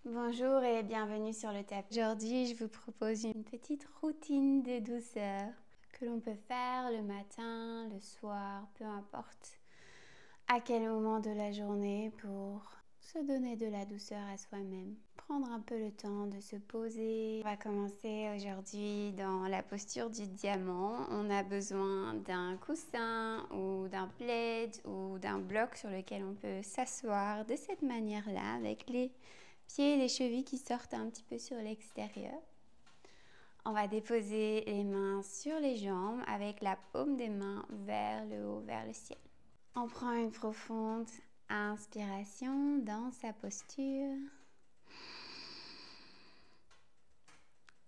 Bonjour et bienvenue sur le tapis. Aujourd'hui, je vous propose une petite routine de douceur que l'on peut faire le matin, le soir, peu importe à quel moment de la journée pour se donner de la douceur à soi-même. Prendre un peu le temps de se poser. On va commencer aujourd'hui dans la posture du diamant. On a besoin d'un coussin ou d'un plaid ou d'un bloc sur lequel on peut s'asseoir de cette manière-là avec les pieds et les chevilles qui sortent un petit peu sur l'extérieur. On va déposer les mains sur les jambes avec la paume des mains vers le haut, vers le ciel. On prend une profonde inspiration dans sa posture.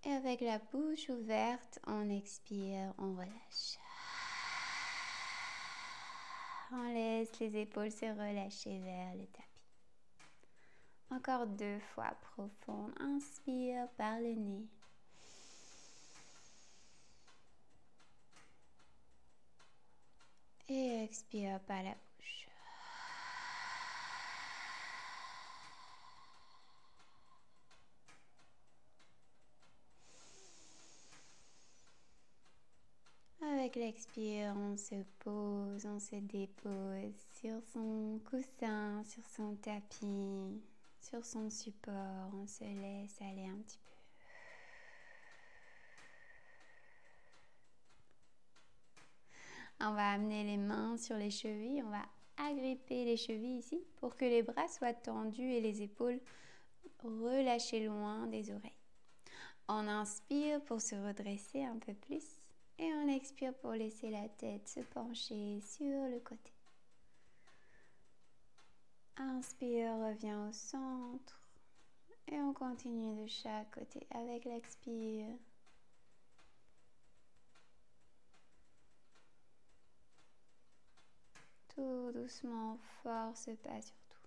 Et avec la bouche ouverte, on expire, on relâche. On laisse les épaules se relâcher vers le tapis. Encore 2 fois profonde. Inspire par le nez. Et expire par la bouche. Avec l'expire, on se pose, on se dépose sur son coussin, sur son tapis, sur son support. On se laisse aller un petit peu. On va amener les mains sur les chevilles, on va agripper les chevilles ici pour que les bras soient tendus et les épaules relâchées loin des oreilles. On inspire pour se redresser un peu plus et on expire pour laisser la tête se pencher sur le côté. Inspire, reviens au centre et on continue de chaque côté avec l'expire. Tout doucement, force pas sur tout.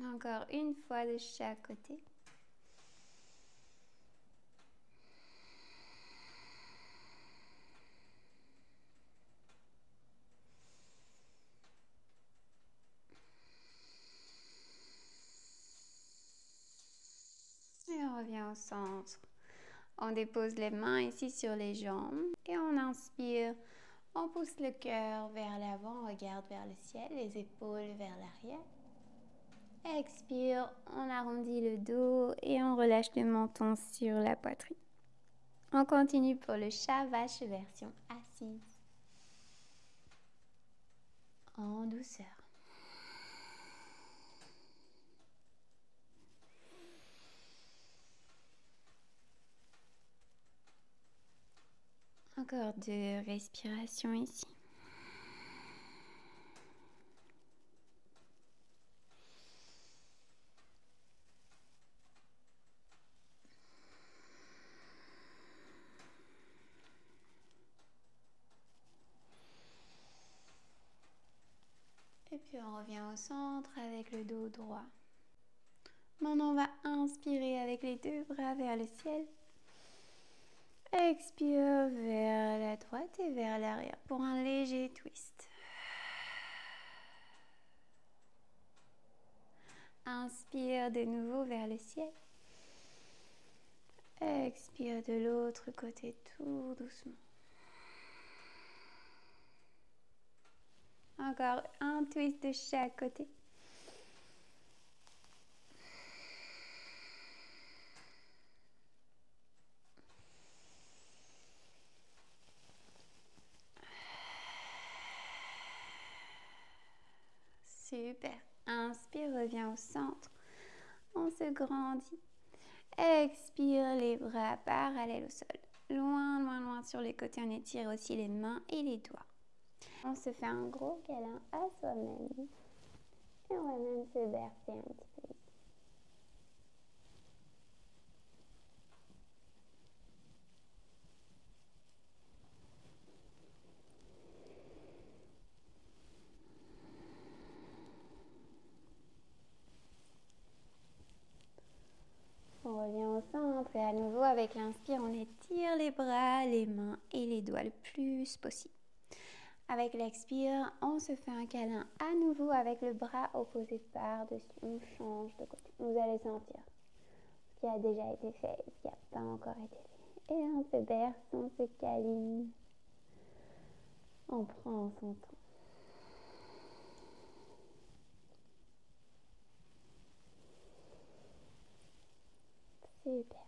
Encore une fois de chaque côté. Et on revient au centre. On dépose les mains ici sur les jambes et on inspire. On pousse le cœur vers l'avant, on regarde vers le ciel, les épaules vers l'arrière. Expire, on arrondit le dos et on relâche le menton sur la poitrine. On continue pour le chat vache version assise. En douceur. Encore 2 respirations ici. Et puis on revient au centre avec le dos droit. Maintenant on va inspirer avec les 2 bras vers le ciel. Expire vers la droite et vers l'arrière pour un léger twist. Inspire de nouveau vers le ciel. Expire de l'autre côté tout doucement. Encore un twist de chaque côté. Super. Inspire, reviens au centre. On se grandit. Expire, les bras parallèles au sol. Loin, loin, loin sur les côtés. On étire aussi les mains et les doigts. On se fait un gros câlin à soi-même. Et on va même se bercer un petit peu. On revient au centre et à nouveau avec l'inspire, on étire les bras, les les mains et les doigts le plus possible. Avec l'expire, on se fait un câlin à nouveau avec le bras opposé par-dessus. On change de côté. Vous allez sentir ce qui a déjà été fait, ce qui n'a pas encore été fait. Et on se berce, on se câline. On prend son temps. Super.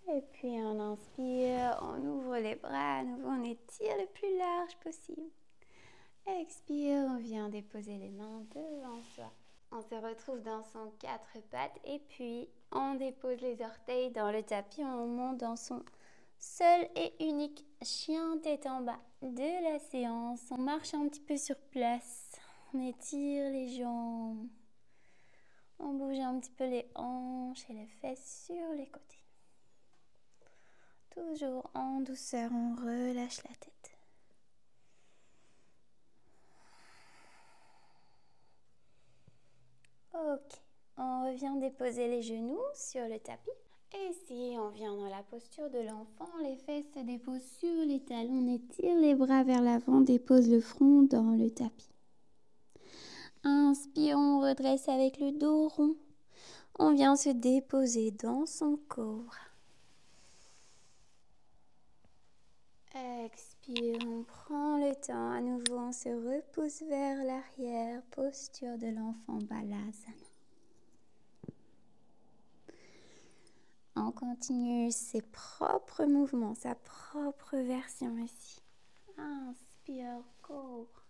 Et puis on inspire, on ouvre les bras, à nouveau on étire le plus large possible. Expire, on vient déposer les mains devant soi. On se retrouve dans son quatre pattes et puis on dépose les orteils dans le tapis, on monte dans son seul et unique chien tête en bas de la séance. On marche un petit peu sur place, on étire les jambes, on bouge un petit peu les hanches et les fesses sur les côtés. Toujours en douceur, on relâche la tête. Ok, on revient déposer les genoux sur le tapis. Et ici, on vient dans la posture de l'enfant. Les fesses se déposent sur les talons. On étire les bras vers l'avant, dépose le front dans le tapis. Inspire, on redresse avec le dos rond. On vient se déposer dans son corps. Expire, on prend le temps. À nouveau, on se repousse vers l'arrière. Posture de l'enfant Balasana. On continue ses propres mouvements, sa propre version ici. Inspire, corps.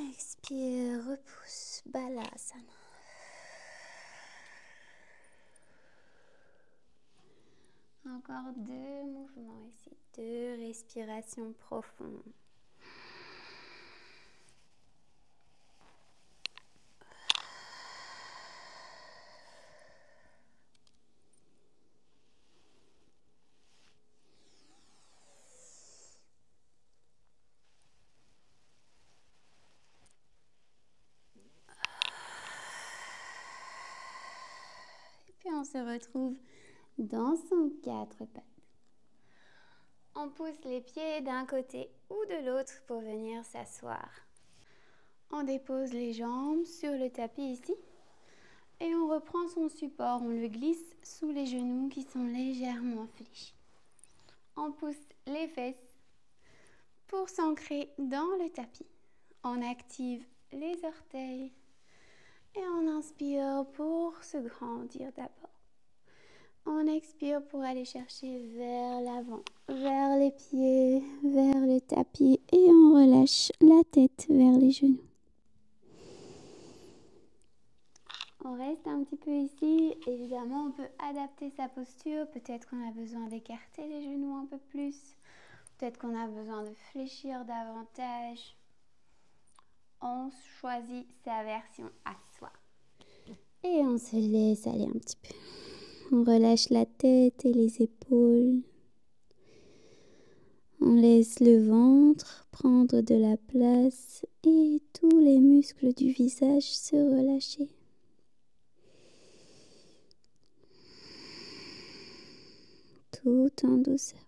Expire, repousse, Balasana. Encore 2 mouvements ici, 2 respirations profondes. Et puis on se retrouve dans son 4 pattes. On pousse les pieds d'un côté ou de l'autre pour venir s'asseoir. On dépose les jambes sur le tapis ici. Et on reprend son support, on le glisse sous les genoux qui sont légèrement fléchis. On pousse les fesses pour s'ancrer dans le tapis. On active les orteils et on inspire pour se grandir d'abord. On expire pour aller chercher vers l'avant, vers les pieds, vers le tapis et on relâche la tête vers les genoux. On reste un petit peu ici. Évidemment, on peut adapter sa posture. Peut-être qu'on a besoin d'écarter les genoux un peu plus. Peut-être qu'on a besoin de fléchir davantage. On choisit sa version à soi. Et on se laisse aller un petit peu. On relâche la tête et les épaules. On laisse le ventre prendre de la place et tous les muscles du visage se relâcher. Tout en douceur.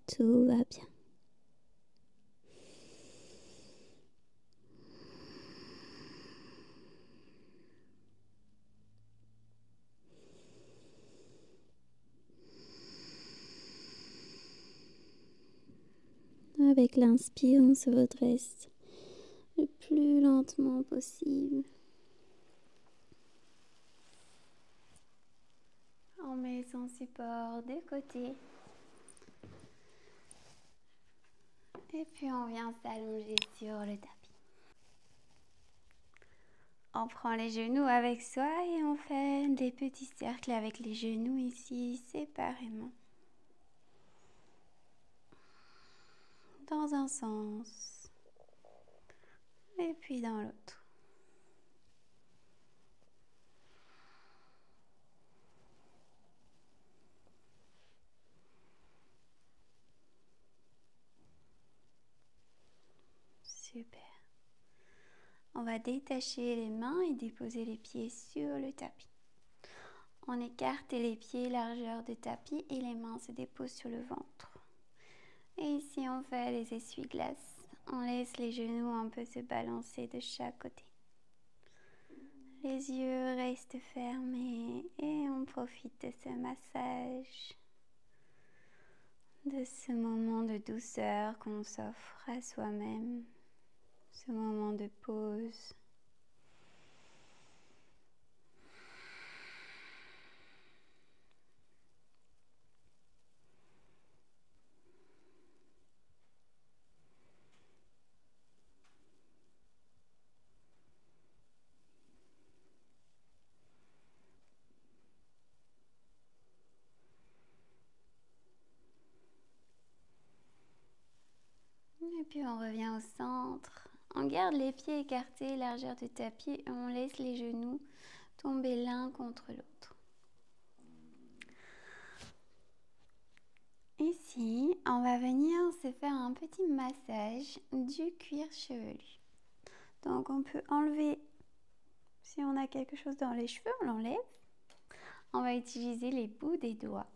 Tout va bien. Avec l'inspire, on se redresse le plus lentement possible. On met son support de côté. Et puis on vient s'allonger sur le tapis. On prend les genoux avec soi et on fait des petits cercles avec les genoux ici séparément. Dans un sens et puis dans l'autre. Super. on va détacher les mains et déposer les pieds sur le tapis. On écarte les pieds largeur de tapis et les mains se déposent sur le ventre. Et ici, on fait les essuie-glaces. On laisse les genoux un peu se balancer de chaque côté. Les yeux restent fermés et on profite de ce massage, de ce moment de douceur qu'on s'offre à soi-même, ce moment de pause. Et puis on revient au centre. On garde les pieds écartés, largeur du tapis, et on laisse les genoux tomber l'un contre l'autre. Ici, on va venir se faire un petit massage du cuir chevelu. Donc on peut enlever, si on a quelque chose dans les cheveux, on l'enlève. On va utiliser les bouts des doigts.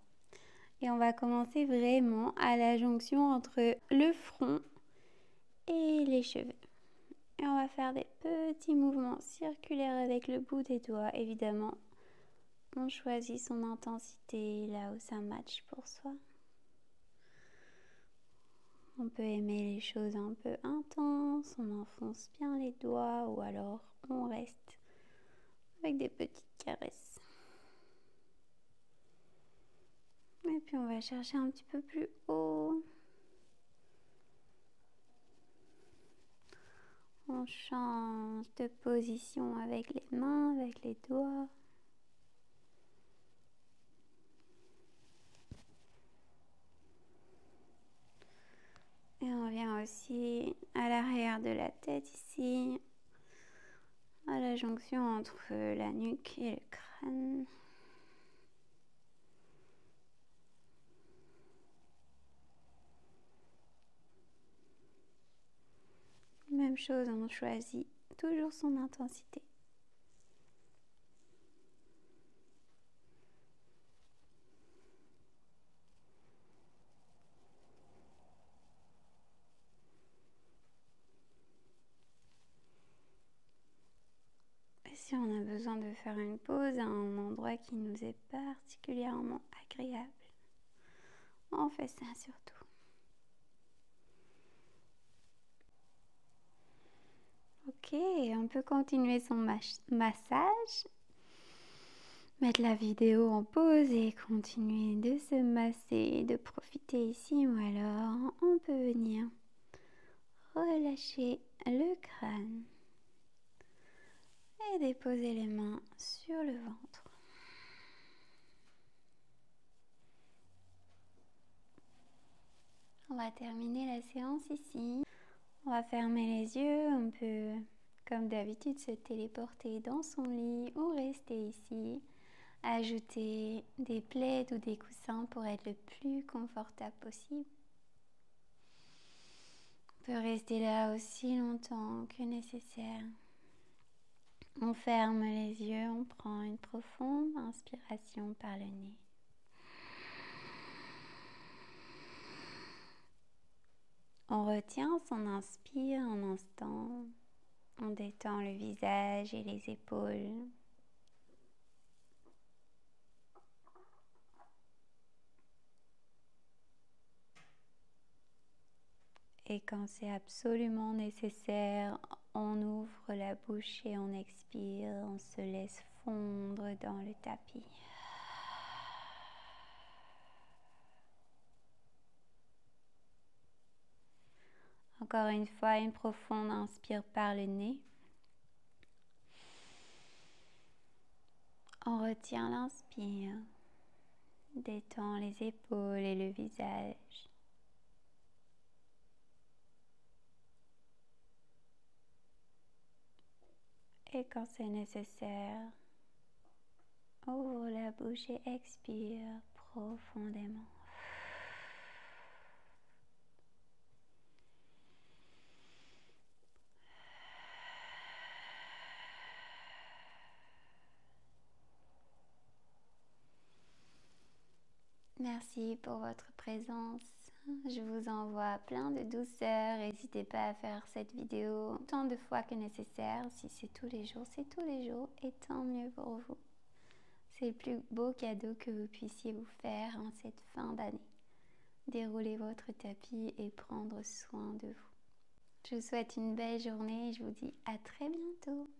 Et on va commencer vraiment à la jonction entre le front et les cheveux. Et on va faire des petits mouvements circulaires avec le bout des doigts. Évidemment, on choisit son intensité là où ça match pour soi. On peut aimer les choses un peu intenses, on enfonce bien les doigts ou alors on reste avec des petites caresses. Et puis on va chercher un petit peu plus haut. On change de position avec les mains, avec les doigts. Et on vient aussi à l'arrière de la tête ici, à la jonction entre la nuque et le crâne. Même chose, on choisit toujours son intensité. Et si on a besoin de faire une pause à un endroit qui nous est particulièrement agréable, on fait ça surtout. Ok, on peut continuer son massage, mettre la vidéo en pause et continuer de se masser, de profiter ici, ou alors on peut venir relâcher le crâne et déposer les mains sur le ventre. On va terminer la séance ici. On va fermer les yeux, on peut, comme d'habitude, se téléporter dans son lit ou rester ici. Ajouter des plaids ou des coussins pour être le plus confortable possible. On peut rester là aussi longtemps que nécessaire. On ferme les yeux, on prend une profonde inspiration par le nez. On retient son inspire un instant. On détend le visage et les épaules. Et quand c'est absolument nécessaire, on ouvre la bouche et on expire, on se laisse fondre dans le tapis. Encore une fois, une profonde inspire par le nez. On retient l'inspire, détend les épaules et le visage. Et quand c'est nécessaire, ouvre la bouche et expire profondément. Merci pour votre présence. Je vous envoie plein de douceur. N'hésitez pas à faire cette vidéo tant de fois que nécessaire. Si c'est tous les jours, c'est tous les jours et tant mieux pour vous. C'est le plus beau cadeau que vous puissiez vous faire en cette fin d'année. Dérouler votre tapis et prendre soin de vous. Je vous souhaite une belle journée et je vous dis à très bientôt.